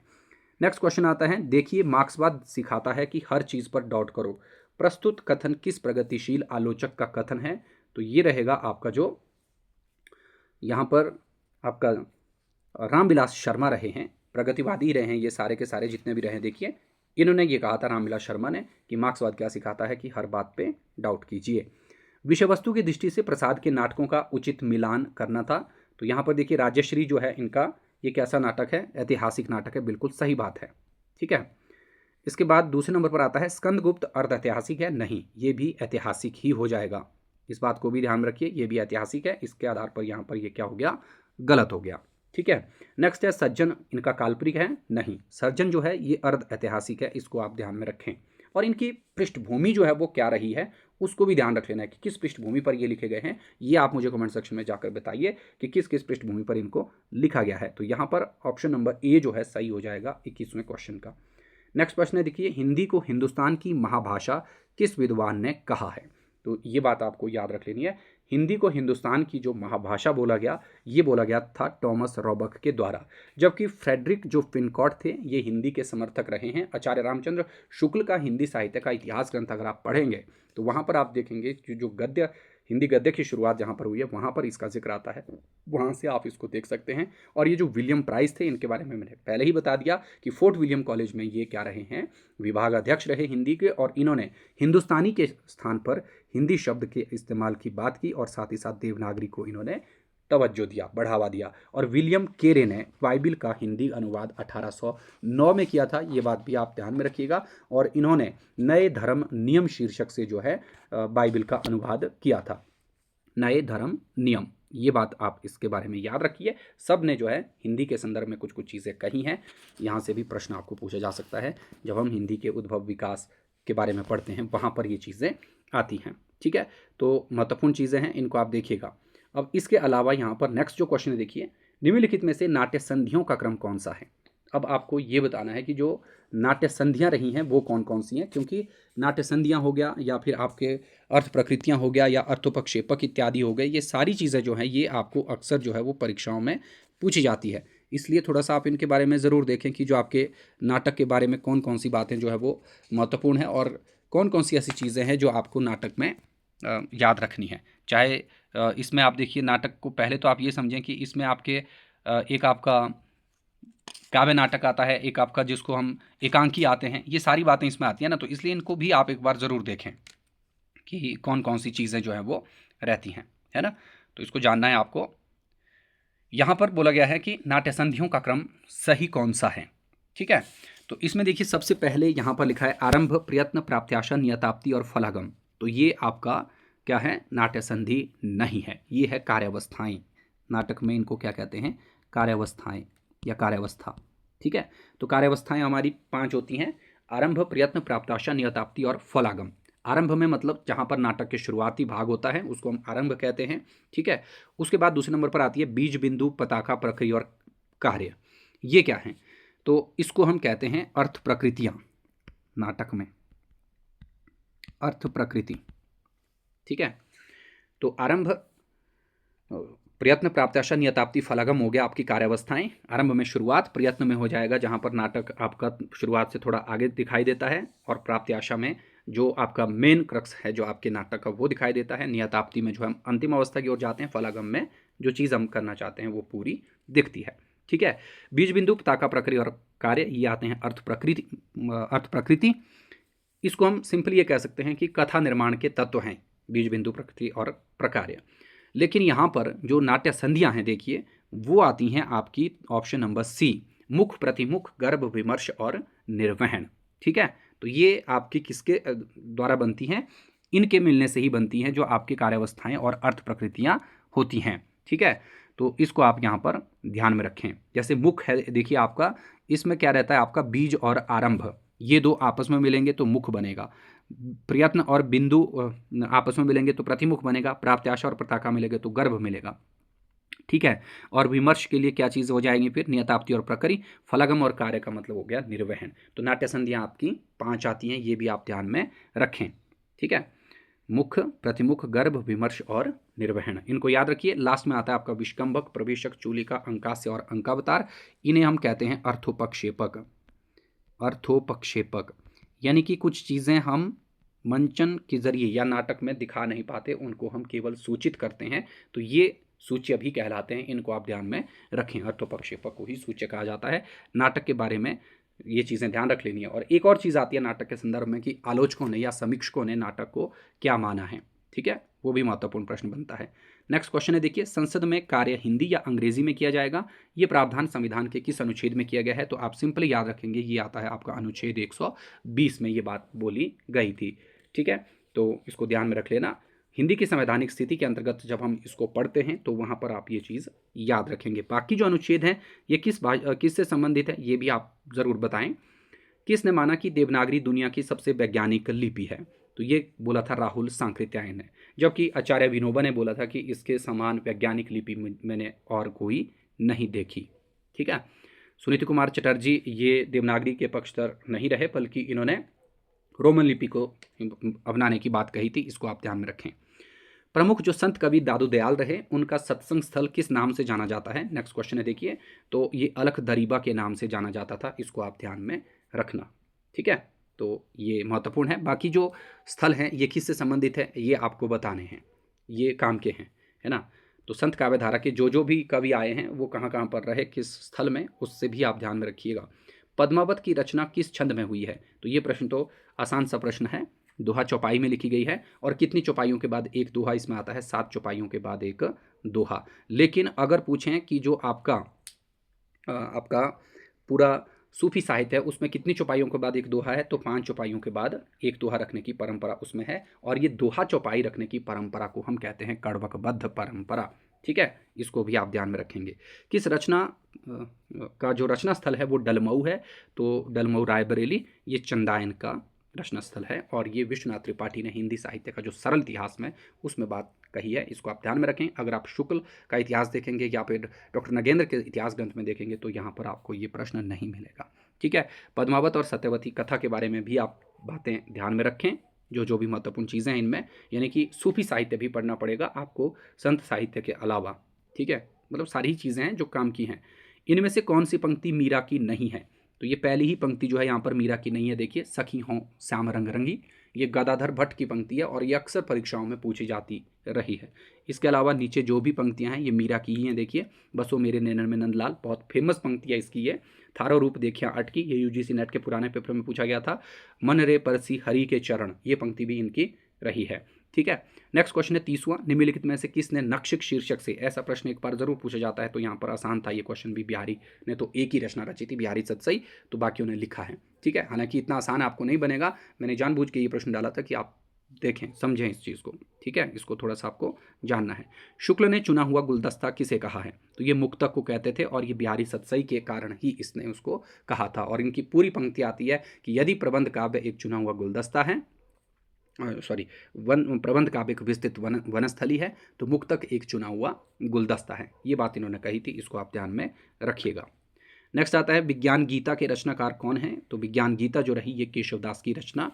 नेक्स्ट क्वेश्चन आता है, देखिए मार्क्सवाद सिखाता है कि हर चीज़ पर डाउट करो, प्रस्तुत कथन किस प्रगतिशील आलोचक का कथन है? तो ये रहेगा आपका जो यहाँ पर आपका रामविलास शर्मा रहे हैं, प्रगतिवादी रहे हैं ये सारे के सारे जितने भी रहे। देखिए इन्होंने ये कहा था रामविलास शर्मा ने कि मार्क्सवाद क्या सिखाता है कि हर बात पे डाउट कीजिए। विषय वस्तु की दृष्टि से प्रसाद के नाटकों का उचित मिलान करना था। तो यहाँ पर देखिए राजश्री जो है इनका ये कैसा नाटक है? ऐतिहासिक नाटक है, बिल्कुल सही बात है, ठीक है। इसके बाद दूसरे नंबर पर आता है स्कंदगुप्त अर्ध ऐतिहासिक है? नहीं, ये भी ऐतिहासिक ही हो जाएगा, इस बात को भी ध्यान रखिए, ये भी ऐतिहासिक है। इसके आधार पर यहाँ पर ये क्या हो गया? गलत हो गया, ठीक है। नेक्स्ट है सज्जन, इनका काल्पनिक है? नहीं, सज्जन जो है ये अर्ध ऐतिहासिक है, इसको आप ध्यान में रखें। और इनकी पृष्ठभूमि जो है वो क्या रही है उसको भी ध्यान रख लेना है कि किस पृष्ठभूमि पर ये लिखे गए हैं। ये आप मुझे कमेंट सेक्शन में जाकर बताइए कि किस किस पृष्ठभूमि पर इनको लिखा गया है। तो यहाँ पर ऑप्शन नंबर ए जो है सही हो जाएगा 21वें क्वेश्चन का। नेक्स्ट प्रश्न है, देखिए हिंदी को हिंदुस्तान की महाभाषा किस विद्वान ने कहा है? तो ये बात आपको याद रख लेनी है, हिंदी को हिंदुस्तान की जो महाभाषा बोला गया, ये बोला गया था टॉमस रॉबक के द्वारा। जबकि फ्रेडरिक जो फिनकॉट थे ये हिंदी के समर्थक रहे हैं। आचार्य रामचंद्र शुक्ल का हिंदी साहित्य का इतिहास ग्रंथ अगर आप पढ़ेंगे तो वहाँ पर आप देखेंगे कि जो गद्य हिंदी गद्य की शुरुआत जहाँ पर हुई है वहाँ पर इसका जिक्र आता है, वहाँ से आप इसको देख सकते हैं। और ये जो विलियम प्राइस थे इनके बारे में मैंने पहले ही बता दिया कि फोर्ट विलियम कॉलेज में ये क्या रहे हैं? विभाग अध्यक्ष रहे हिंदी के, और इन्होंने हिंदुस्तानी के स्थान पर हिंदी शब्द के इस्तेमाल की बात की और साथ ही साथ देवनागरी को इन्होंने तवज्जो दिया, बढ़ावा दिया। और विलियम केरे ने बाइबिल का हिंदी अनुवाद 1809 में किया था, ये बात भी आप ध्यान में रखिएगा। और इन्होंने नए धर्म नियम शीर्षक से जो है बाइबिल का अनुवाद किया था, नए धर्म नियम, ये बात आप इसके बारे में याद रखिए। सब ने जो है हिंदी के संदर्भ में कुछ कुछ चीज़ें कही हैं, यहाँ से भी प्रश्न आपको पूछा जा सकता है जब हम हिंदी के उद्भव विकास के बारे में पढ़ते हैं, वहाँ पर ये चीज़ें आती हैं, ठीक है। तो महत्वपूर्ण चीज़ें हैं, इनको आप देखिएगा। अब इसके अलावा यहाँ पर नेक्स्ट जो क्वेश्चन है, देखिए निम्नलिखित में से नाट्य संधियों का क्रम कौन सा है? अब आपको ये बताना है कि जो नाट्य संधियाँ रही हैं वो कौन कौन सी हैं, क्योंकि नाट्य संधियाँ हो गया या फिर आपके अर्थ प्रकृतियाँ हो गया या अर्थोपक्षेपक इत्यादि हो गए, ये सारी चीज़ें जो हैं ये आपको अक्सर जो है वो परीक्षाओं में पूछी जाती है। इसलिए थोड़ा सा आप इनके बारे में ज़रूर देखें कि जो आपके नाटक के बारे में कौन कौन सी बातें जो है वो महत्वपूर्ण है और कौन कौन सी ऐसी चीज़ें हैं जो आपको नाटक में याद रखनी है। चाहे इसमें आप देखिए नाटक को पहले तो आप ये समझें कि इसमें आपके एक आपका काव्य नाटक आता है, एक आपका जिसको हम एकांकी आते हैं, ये सारी बातें इसमें आती हैं ना, तो इसलिए इनको भी आप एक बार ज़रूर देखें कि कौन कौन सी चीज़ें जो हैं वो रहती हैं, है ना। तो इसको जानना है आपको। यहाँ पर बोला गया है कि नाट्य संधियों का क्रम सही कौन सा है, ठीक है। तो इसमें देखिए सबसे पहले यहाँ पर लिखा है आरंभ, प्रयत्न, प्राप्त्याशा, नियताप्ति और फलागम। तो ये आपका क्या है? नाट्य संधि नहीं है, ये है कार्यावस्थाएं। नाटक में इनको क्या कहते हैं? कार्यावस्थाएं या कार्यावस्था, ठीक है। तो कार्यावस्थाएं हमारी 5 होती हैं, आरंभ, प्रयत्न, प्राप्त्याशा, नियताप्ति और फलागम। आरंभ में मतलब जहाँ पर नाटक के शुरुआती भाग होता है उसको हम आरंभ कहते हैं, ठीक है। उसके बाद दूसरे नंबर पर आती है बीज, बिंदु, पताका, प्रक्रिया और कार्य। ये क्या है? तो इसको हम कहते हैं अर्थ प्रकृतियाँ। नाटक में अर्थ प्रकृति, ठीक है। तो आरंभ, प्रयत्न, प्राप्त्याशा, नियताप्ति, फलागम हो गया आपकी कार्यावस्थाएं। आरंभ में शुरुआत, प्रयत्न में हो जाएगा जहाँ पर नाटक आपका शुरुआत से थोड़ा आगे दिखाई देता है, और प्राप्त्याशा में जो आपका मेन क्रक्स है जो आपके नाटक का वो दिखाई देता है। नियताप्ति में जो हम अंतिम अवस्था की ओर जाते हैं, फलागम में जो चीज़ हम करना चाहते हैं वो पूरी दिखती है, ठीक है। बीज, बिंदु, पताका, प्रक्रिया और कार्य, ये आते हैं अर्थ प्रकृति। इसको हम सिंपली ये कह सकते हैं कि कथा निर्माण के तत्व हैं बीज, बिंदु, प्रकृति और प्रकार्य। लेकिन यहाँ पर जो नाट्य संधियाँ हैं देखिए वो आती हैं आपकी ऑप्शन नंबर सी, मुख, प्रतिमुख, गर्भ, विमर्श और निर्वहन, ठीक है। तो ये आपकी किसके द्वारा बनती हैं? इनके मिलने से ही बनती हैं जो आपकी कार्यावस्थाएं और अर्थ प्रकृतियाँ होती हैं, ठीक है। तो इसको आप यहाँ पर ध्यान में रखें। जैसे मुख है, देखिए आपका इसमें क्या रहता है? आपका बीज और आरंभ, ये दो आपस में मिलेंगे तो मुख बनेगा। प्रयत्न और बिंदु आपस में मिलेंगे तो प्रतिमुख बनेगा, प्राप्त्याशा और प्रताका मिलेंगे तो गर्भ मिलेगा। ठीक है। और विमर्श के लिए क्या चीज़ हो जाएंगी फिर, नियताप्ति और प्रकरी। फलागम और कार्य का मतलब हो गया निर्वहन। तो नाट्य संधियाँ आपकी 5 आती हैं, ये भी आप ध्यान में रखें। ठीक है, मुख, प्रतिमुख, गर्भ, विमर्श और निर्वहन, इनको याद रखिए। लास्ट में आता है आपका विष्कंभक, प्रवेशक, चूलिका, अंकास्य और अंकावतार। इन्हें हम कहते हैं अर्थोपक्षेपक। अर्थोपक्षेपक यानी कि कुछ चीज़ें हम मंचन के जरिए या नाटक में दिखा नहीं पाते, उनको हम केवल सूचित करते हैं, तो ये सूच्य भी कहलाते हैं। इनको आप ध्यान में रखें, अर्थोपक्षेपक को ही सूच्य कहा जाता है। नाटक के बारे में ये चीज़ें ध्यान रख लेनी है। और एक और चीज़ आती है नाटक के संदर्भ में कि आलोचकों ने या समीक्षकों ने नाटक को क्या माना है। ठीक है, वो भी महत्वपूर्ण प्रश्न बनता है। नेक्स्ट क्वेश्चन है, देखिए, संसद में कार्य हिंदी या अंग्रेजी में किया जाएगा, ये प्रावधान संविधान के किस अनुच्छेद में किया गया है? तो आप सिंपली याद रखेंगे, ये आता है आपका अनुच्छेद 120 में ये बात बोली गई थी। ठीक है, तो इसको ध्यान में रख लेना। हिंदी की संवैधानिक स्थिति के अंतर्गत जब हम इसको पढ़ते हैं तो वहाँ पर आप ये चीज़ याद रखेंगे। बाकी जो अनुच्छेद हैं ये किससे संबंधित है, ये भी आप ज़रूर बताएं। किसने माना कि देवनागरी दुनिया की सबसे वैज्ञानिक लिपि है? तो ये बोला था राहुल सांकृत्यायन ने, जबकि आचार्य विनोबा ने बोला था कि इसके समान वैज्ञानिक लिपि मैंने और कोई नहीं देखी। ठीक है, सुनीति कुमार चटर्जी ये देवनागरी के पक्षधर नहीं रहे, बल्कि इन्होंने रोमन लिपि को अपनाने की बात कही थी, इसको आप ध्यान में रखें। प्रमुख जो संत कवि दादू दयाल रहे, उनका सत्संग स्थल किस नाम से जाना जाता है? नेक्स्ट क्वेश्चन है, देखिए, तो ये अलख दरीबा के नाम से जाना जाता था, इसको आप ध्यान में रखना। ठीक है, तो ये महत्वपूर्ण है। बाकी जो स्थल हैं ये किससे संबंधित है, ये आपको बताने हैं, ये काम के हैं, है ना। तो संत काव्यधारा के जो भी कवि आए हैं वो कहाँ कहाँ पर रहे, किस स्थल में, उससे भी आप ध्यान में रखिएगा। पद्मावत की रचना किस छंद में हुई है? तो ये प्रश्न तो आसान सा प्रश्न है, दोहा चौपाई में लिखी गई है। और कितनी चौपाइयों के बाद एक दोहा इसमें आता है? 7 चौपाइयों के बाद एक दोहा। लेकिन अगर पूछें कि जो आपका पूरा सूफी साहित्य है उसमें कितनी चौपाइयों के बाद एक दोहा है, तो 5 चौपाइयों के बाद एक दोहा रखने की परंपरा उसमें है। और ये दोहा चौपाई रखने की परंपरा को हम कहते हैं कड़वकबद्ध परंपरा। ठीक है, इसको भी आप ध्यान में रखेंगे। किस रचना का जो रचना स्थल है वो डलमऊ है? तो डलमऊ रायबरेली ये चंदायन का रचना स्थल है। और ये विश्वनाथ त्रिपाठी ने हिंदी साहित्य का जो सरल इतिहास में उसमें बात कही है, इसको आप ध्यान में रखें। अगर आप शुक्ल का इतिहास देखेंगे या फिर डॉक्टर नगेंद्र के इतिहास ग्रंथ में देखेंगे तो यहाँ पर आपको ये प्रश्न नहीं मिलेगा। ठीक है, पद्मावत और सत्यवती कथा के बारे में भी आप बातें ध्यान में रखें, जो भी महत्वपूर्ण चीज़ें हैं इनमें, यानी कि सूफी साहित्य भी पढ़ना पड़ेगा आपको संत साहित्य के अलावा। ठीक है, मतलब सारी चीज़ें हैं जो काम की हैं। इनमें से कौन सी पंक्ति मीरा की नहीं है? तो ये पहली ही पंक्ति जो है यहाँ पर मीरा की नहीं है। देखिए, सखी हों श्याम रंग रंगी, ये गदाधर भट्ट की पंक्ति है और ये अक्सर परीक्षाओं में पूछी जाती रही है। इसके अलावा नीचे जो भी पंक्तियाँ हैं ये मीरा की ही हैं। देखिए, बसो मेरे नैनन में नंदलाल, बहुत फेमस पंक्ति है इसकी ये। थारो रूप देखिया अटकी, ये यूजीसी नेट के पुराने पेपर में पूछा गया था। मन रे परसी हरि के चरण, ये पंक्ति भी इनकी रही है। ठीक है, नेक्स्ट क्वेश्चन है 30वां, निम्नलिखित में से किसने नक्षिक शीर्षक से, ऐसा प्रश्न एक बार जरूर पूछा जाता है, तो यहाँ पर आसान था ये क्वेश्चन भी। बिहारी ने तो एक ही रचना रची थी, बिहारी सतसई, तो बाकियों ने लिखा है। ठीक है, हालांकि इतना आसान आपको नहीं बनेगा, मैंने जानबूझ के ये प्रश्न डाला था कि आप देखें, समझें इस चीज़ को। ठीक है, इसको थोड़ा सा आपको जानना है। शुक्ल ने चुना हुआ गुलदस्ता किसे कहा है? तो ये मुक्तक को कहते थे और ये बिहारी सतसई के कारण ही इसने उसको कहा था। और इनकी पूरी पंक्ति आती है कि यदि प्रबंध काव्य एक चुना हुआ गुलदस्ता है, प्रबंध काव्य एक विस्तृत वनस्थली है, तो मुक्तक एक चुना हुआ गुलदस्ता है। ये बात इन्होंने कही थी, इसको आप ध्यान में रखिएगा। नेक्स्ट आता है, विज्ञान गीता के रचनाकार कौन है? तो विज्ञान गीता जो रही ये केशवदास की रचना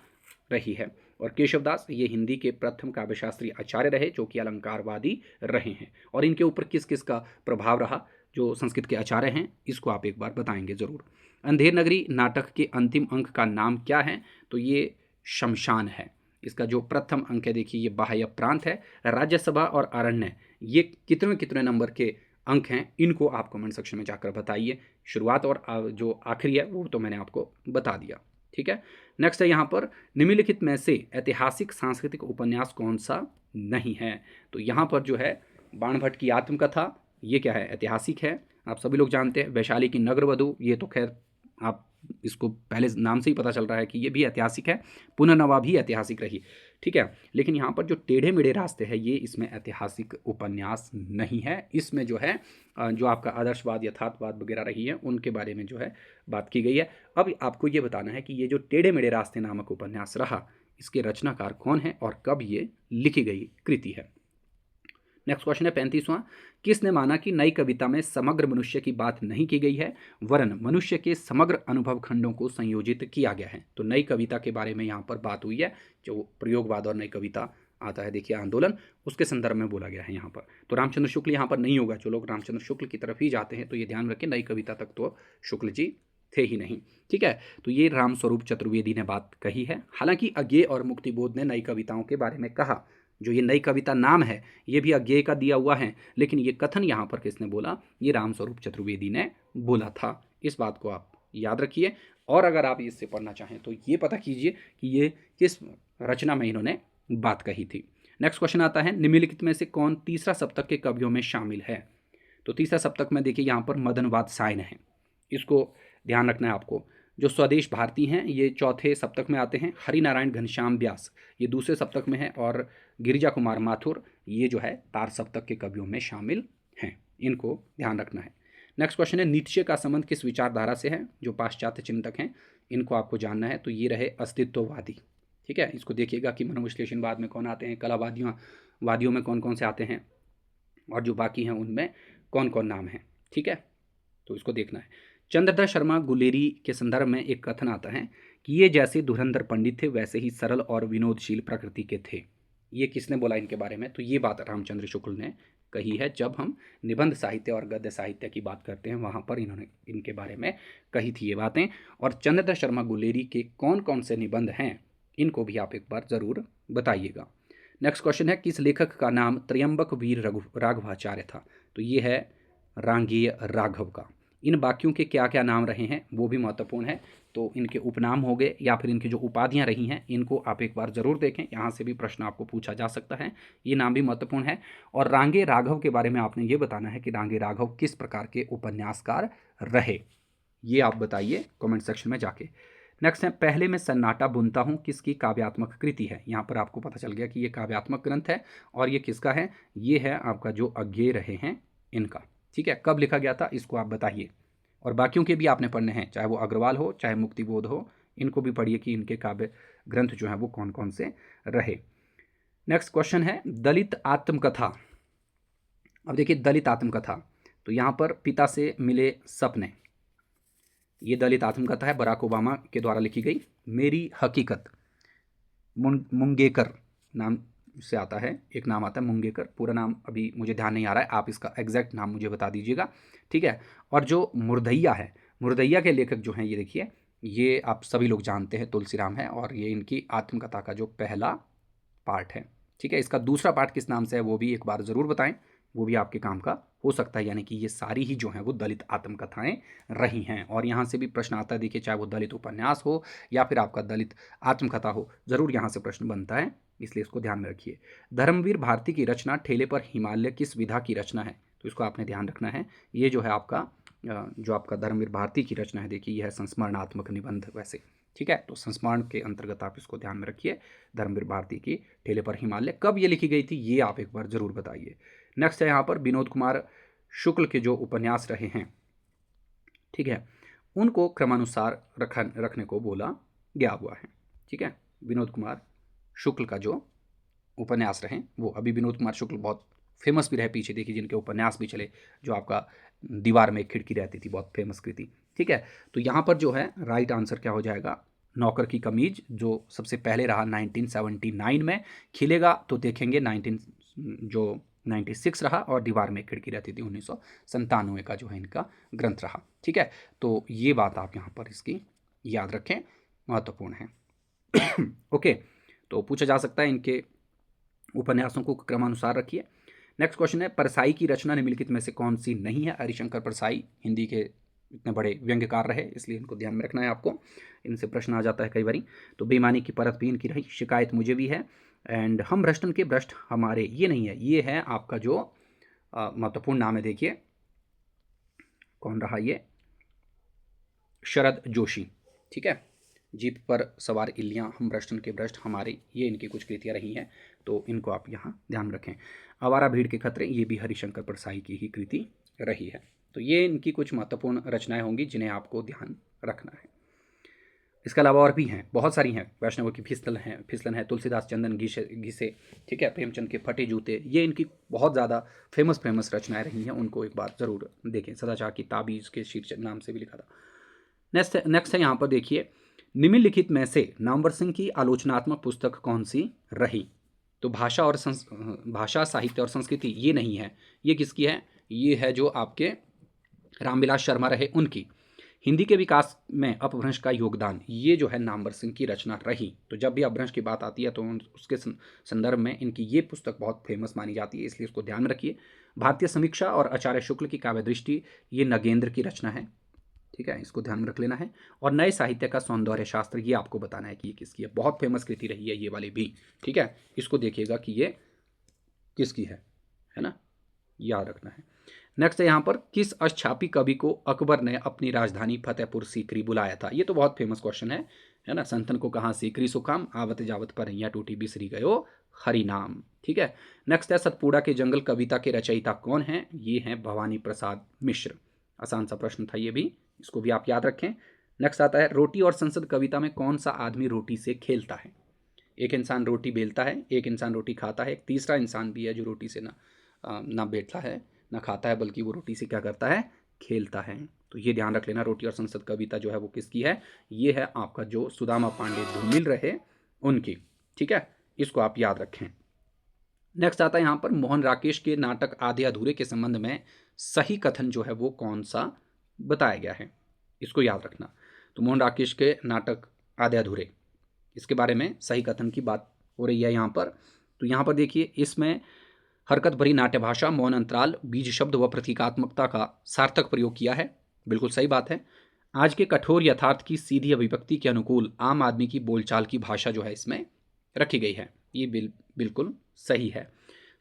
रही है। और केशवदास ये हिंदी के प्रथम काव्यशास्त्री आचार्य रहे जो कि अलंकारवादी रहे हैं। और इनके ऊपर किस किस का प्रभाव रहा जो संस्कृत के आचार्य हैं, इसको आप एक बार बताएंगे ज़रूर। अंधेर नगरी नाटक के अंतिम अंक का नाम क्या है? तो ये शमशान है। इसका जो प्रथम अंक है देखिए ये बाह्य प्रांत है। राज्यसभा और अरण्य ये कितने कितने नंबर के अंक हैं, इनको आप कमेंट सेक्शन में जाकर बताइए। शुरुआत और जो आखिरी है वो तो मैंने आपको बता दिया। ठीक है, नेक्स्ट है यहाँ पर, निम्नलिखित में से ऐतिहासिक सांस्कृतिक उपन्यास कौन सा नहीं है? तो यहाँ पर जो है बाणभट्ट की आत्मकथा, ये क्या है? ऐतिहासिक है, आप सभी लोग जानते हैं। वैशाली की नगरवधु, ये तो खैर आप इसको पहले नाम से ही पता चल रहा है कि ये भी ऐतिहासिक है। पुनर्नवा भी ऐतिहासिक रही। ठीक है, लेकिन यहाँ पर जो टेढ़े मेढ़े रास्ते हैं ये इसमें ऐतिहासिक उपन्यास नहीं है। इसमें जो है जो आपका आदर्शवाद यथार्थवाद वगैरह रही है उनके बारे में जो है बात की गई है। अब आपको ये बताना है कि ये जो टेढ़े मेढ़े रास्ते नामक उपन्यास रहा इसके रचनाकार कौन है और कब ये लिखी गई कृति है। नेक्स्ट क्वेश्चन है 35वां, किसने माना कि नई कविता में समग्र मनुष्य की बात नहीं की गई है वरन मनुष्य के समग्र अनुभव खंडों को संयोजित किया गया है। तो नई कविता के बारे में यहाँ पर बात हुई है, जो प्रयोगवाद और नई कविता आता है देखिए आंदोलन, उसके संदर्भ में बोला गया है यहाँ पर। तो रामचंद्र शुक्ल यहाँ पर नहीं होगा, जो लोग रामचंद्र शुक्ल की तरफ ही जाते हैं तो ये ध्यान रखें नई कविता तक तो शुक्ल जी थे ही नहीं। ठीक है, तो ये रामस्वरूप चतुर्वेदी ने बात कही है। हालांकि अज्ञेय और मुक्तिबोध ने नई कविताओं के बारे में कहा। जो ये नई कविता नाम है ये भी अज्ञेय का दिया हुआ है, लेकिन ये कथन यहाँ पर किसने बोला, ये रामस्वरूप चतुर्वेदी ने बोला था। इस बात को आप याद रखिए। और अगर आप इससे पढ़ना चाहें तो ये पता कीजिए कि ये किस रचना में इन्होंने बात कही थी। नेक्स्ट क्वेश्चन आता है, निम्नलिखित में से कौन तीसरा सप्तक के कवियों में शामिल है। तो तीसरा सप्तक में देखिए यहाँ पर मदन वात्सायन है, इसको ध्यान रखना है आपको। जो स्वदेश भारती हैं ये चौथे सप्तक में आते हैं। हरिनारायण घनश्याम व्यास ये दूसरे सप्तक में है और गिरिजा कुमार माथुर ये जो है तार सप्तक के कवियों में शामिल हैं, इनको ध्यान रखना है। नेक्स्ट क्वेश्चन है, नीत्शे का संबंध किस विचारधारा से है। जो पाश्चात्य चिंतक हैं इनको आपको जानना है, तो ये रहे अस्तित्ववादी। ठीक है, इसको देखिएगा कि मनोविश्लेषणवाद में कौन आते हैं, कलावादियों में कौन कौन से आते हैं और जो बाकी हैं उनमें कौन कौन नाम हैं। ठीक है, तो इसको देखना है। चंद्रधर शर्मा गुलेरी के संदर्भ में एक कथन आता है कि ये जैसे धुरंधर पंडित थे वैसे ही सरल और विनोदशील प्रकृति के थे। ये किसने बोला इनके बारे में, तो ये बात रामचंद्र शुक्ल ने कही है। जब हम निबंध साहित्य और गद्य साहित्य की बात करते हैं वहाँ पर इन्होंने इनके बारे में कही थी ये बातें। और चंद्रधर शर्मा गुलेरी के कौन कौन से निबंध हैं इनको भी आप एक बार ज़रूर बताइएगा। नेक्स्ट क्वेश्चन है, किस लेखक का नाम त्र्यंबक वीर राघवाचार्य था। तो ये है रांगेय राघव का। इन बाकियों के क्या क्या नाम रहे हैं वो भी महत्वपूर्ण है। तो इनके उपनाम हो गए या फिर इनकी जो उपाधियां रही हैं इनको आप एक बार ज़रूर देखें, यहाँ से भी प्रश्न आपको पूछा जा सकता है, ये नाम भी महत्वपूर्ण है। और रांगे राघव के बारे में आपने ये बताना है कि रांगे राघव किस प्रकार के उपन्यासकार रहे, ये आप बताइए कमेंट सेक्शन में जाके। नेक्स्ट है, पहले मैं सन्नाटा बुनता हूँ किसकी काव्यात्मक कृति है। यहाँ पर आपको पता चल गया कि ये काव्यात्मक ग्रंथ है और ये किसका है, ये है आपका जो अज्ञेय रहे हैं इनका। ठीक है, कब लिखा गया था इसको आप बताइए। और बाकियों के भी आपने पढ़ने हैं, चाहे वो अग्रवाल हो चाहे मुक्तिबोध हो, इनको भी पढ़िए कि इनके काव्य ग्रंथ जो हैं वो कौन कौन से रहे। नेक्स्ट क्वेश्चन है, दलित आत्मकथा। अब देखिए दलित आत्मकथा, तो यहाँ पर पिता से मिले सपने, ये दलित आत्मकथा है, बराक ओबामा के द्वारा लिखी गई। मेरी हकीकत, मुंगेकर नाम से आता है, एक नाम आता है मुंगेकर, पूरा नाम अभी मुझे ध्यान नहीं आ रहा है, आप इसका एग्जैक्ट नाम मुझे बता दीजिएगा। ठीक है, और जो मुर्दैया है, मुर्दैया के लेखक जो हैं ये देखिए, ये आप सभी लोग जानते हैं तुलसीराम है और ये इनकी आत्मकथा का जो पहला पार्ट है। ठीक है, इसका दूसरा पार्ट किस नाम से है वो भी एक बार ज़रूर बताएं, वो भी आपके काम का हो सकता है। यानी कि ये सारी ही जो हैं वो दलित आत्मकथाएं रही हैं। और यहाँ से भी प्रश्न आता है, देखिए चाहे वो दलित उपन्यास हो या फिर आपका दलित आत्मकथा हो, ज़रूर यहाँ से प्रश्न बनता है, इसलिए इसको ध्यान में रखिए। धर्मवीर भारती की रचना ठेले पर हिमालय किस विधा की रचना है, तो इसको आपने ध्यान रखना है। ये जो है आपका जो आपका धर्मवीर भारती की रचना है, देखिए यह है संस्मरणात्मक निबंध वैसे। ठीक है, तो संस्मरण के अंतर्गत आप इसको ध्यान में रखिए। धर्मवीर भारती की ठेले पर हिमालय कब ये लिखी गई थी ये आप एक बार ज़रूर बताइए। नेक्स्ट है यहाँ पर विनोद कुमार शुक्ल के जो उपन्यास रहे हैं, ठीक है, उनको क्रमानुसार रखने को बोला गया हुआ है। ठीक है, विनोद कुमार शुक्ल का जो उपन्यास रहे वो, अभी विनोद कुमार शुक्ल बहुत फेमस भी रहे, पीछे देखिए जिनके उपन्यास भी चले, जो आपका दीवार में एक खिड़की रहती थी, बहुत फेमस कृति। ठीक है, तो यहाँ पर जो है राइट आंसर क्या हो जाएगा, नौकर की कमीज, जो सबसे पहले रहा 1979 में। खिलेगा तो देखेंगे 96 रहा, और दीवार में खिड़की रहती थी 1997 का जो है इनका ग्रंथ रहा। ठीक है, तो ये बात आप यहाँ पर इसकी याद रखें, महत्वपूर्ण है। ओके, तो पूछा जा सकता है इनके उपन्यासों को क्रमानुसार रखिए। नेक्स्ट क्वेश्चन है, परसाई की रचना निम्नलिखित में से कौन सी नहीं है। हरिशंकर परसाई हिंदी के इतने बड़े व्यंग्यकार रहे, इसलिए इनको ध्यान में रखना है आपको, इनसे प्रश्न आ जाता है कई बारी। तो बेईमानी की परत भी इनकी रही, शिकायत मुझे भी है, एंड हम भ्रष्टन के भ्रष्ट हमारे, ये नहीं है। ये है आपका जो महत्वपूर्ण नाम है, देखिए कौन रहा ये, शरद जोशी। ठीक है, जीप पर सवार इल्लियाँ, हम भ्रष्टन के भ्रष्ट हमारे, ये इनकी कुछ कृतियाँ रही हैं, तो इनको आप यहाँ ध्यान रखें। आवारा भीड़ के खतरे, ये भी हरिशंकर परसाई की ही कृति रही है। तो ये इनकी कुछ महत्वपूर्ण रचनाएं होंगी जिन्हें आपको ध्यान रखना है। इसके अलावा और भी हैं, बहुत सारी हैं। वैष्णव की फिसलन है, तुलसीदास चंदन घिसे, ठीक है, प्रेमचंद के फटे जूते, ये इनकी बहुत ज़्यादा फेमस रचनाएं रही हैं, उनको एक बार ज़रूर देखें। सदाचार की ताबीज़ के शीर्षक नाम से भी लिखा था। नेक्स्ट है यहाँ पर देखिए, निम्नलिखित में से नामवर सिंह की आलोचनात्मक पुस्तक कौन सी रही? तो भाषा साहित्य और संस्कृति ये नहीं है, ये किसकी है? ये है जो आपके रामविलास शर्मा रहे उनकी। हिंदी के विकास में अपभ्रंश का योगदान, ये जो है नामवर सिंह की रचना रही। तो जब भी अपभ्रंश की बात आती है तो उसके संदर्भ में इनकी ये पुस्तक बहुत फेमस मानी जाती है, इसलिए इसको ध्यान में रखिए। भारतीय समीक्षा और आचार्य शुक्ल की काव्य दृष्टि, ये नगेंद्र की रचना है, ठीक है, इसको ध्यान में रख लेना है। और नए साहित्य का सौंदर्य शास्त्र, ये आपको बताना है कि ये किसकी है। बहुत फेमस कृति रही है ये वाली भी, ठीक है, इसको देखिएगा कि ये किसकी है ना, याद रखना है। नेक्स्ट है यहाँ पर, किस अछापी कवि को अकबर ने अपनी राजधानी फतेहपुर सीकरी बुलाया था? ये तो बहुत फेमस क्वेश्चन है ना। संतन को कहाँ सीकरी सुकाम, आवत जावत पर या टूटी बिसरी गयो हरि नाम, ठीक है। नेक्स्ट है, सतपुड़ा के जंगल कविता के रचयिता कौन है? ये हैं भवानी प्रसाद मिश्र। आसान सा प्रश्न था ये भी, इसको भी आप याद रखें। नेक्स्ट आता है, रोटी और संसद कविता में कौन सा आदमी रोटी से खेलता है? एक इंसान रोटी बेलता है, एक इंसान रोटी खाता है, एक तीसरा इंसान भी है जो रोटी से ना बेलता है ना खाता है, बल्कि वो रोटी से क्या करता है? खेलता है। तो ये ध्यान रख लेना, रोटी और संसद कविता जो है वो किसकी है? ये है आपका जो सुदामा पांडे धूमिल रहे उनकी, ठीक है, इसको आप याद रखें। नेक्स्ट आता है यहाँ पर, मोहन राकेश के नाटक आधे अधूरे के संबंध में सही कथन जो है वो कौन सा बताया गया है? इसको याद रखना। तो मोहन राकेश के नाटक आधे अधूरे, इसके बारे में सही कथन की बात हो रही है यहाँ पर। तो यहाँ पर देखिए, इसमें हरकत भरी नाट्य भाषा, मौन अंतराल, बीज शब्द व प्रतीकात्मकता का सार्थक प्रयोग किया है, बिल्कुल सही बात है। आज के कठोर यथार्थ की सीधी अभिव्यक्ति के अनुकूल आम आदमी की बोलचाल की भाषा जो है इसमें रखी गई है, ये बिल्कुल सही है।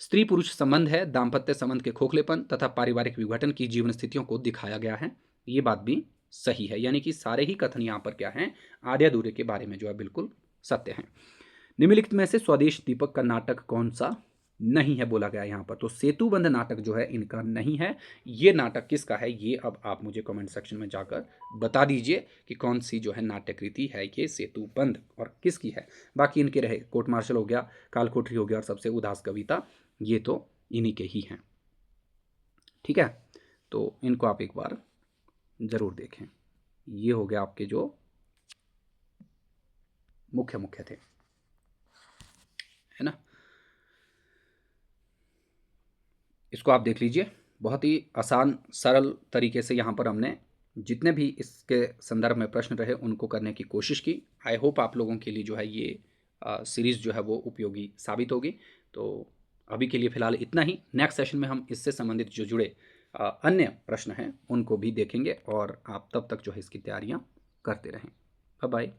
स्त्री पुरुष संबंध है, दाम्पत्य संबंध के खोखलेपन तथा पारिवारिक विघटन की जीवन स्थितियों को दिखाया गया है, ये बात भी सही है। यानी कि सारे ही कथन यहाँ पर क्या हैं? आधे अधूरे के बारे में जो है बिल्कुल सत्य हैं। निम्नलिखित में से स्वदेश दीपक का नाटक कौन सा नहीं है बोला गया यहाँ पर? तो सेतुबंध नाटक जो है इनका नहीं है। ये नाटक किसका है? ये अब आप मुझे कमेंट सेक्शन में जाकर बता दीजिए कि कौन सी जो है नाट्यकृति है ये सेतुबंध और किसकी है। बाकी इनके रहे कोर्ट मार्शल हो गया, कालकोठरी हो गया और सबसे उदास कविता, ये तो इन्हीं के ही हैं, ठीक है। तो इनको आप एक बार जरूर देखें। ये हो गया आपके जो मुख्य थे, है ना। इसको आप देख लीजिए, बहुत ही आसान सरल तरीके से यहाँ पर हमने जितने भी इसके संदर्भ में प्रश्न रहे उनको करने की कोशिश की। आई होप आप लोगों के लिए जो है ये सीरीज़ जो है वो उपयोगी साबित होगी। तो अभी के लिए फ़िलहाल इतना ही। नेक्स्ट सेशन में हम इससे संबंधित जो जुड़े अन्य प्रश्न हैं उनको भी देखेंगे और आप तब तक जो है इसकी तैयारियाँ करते रहें। Bye bye.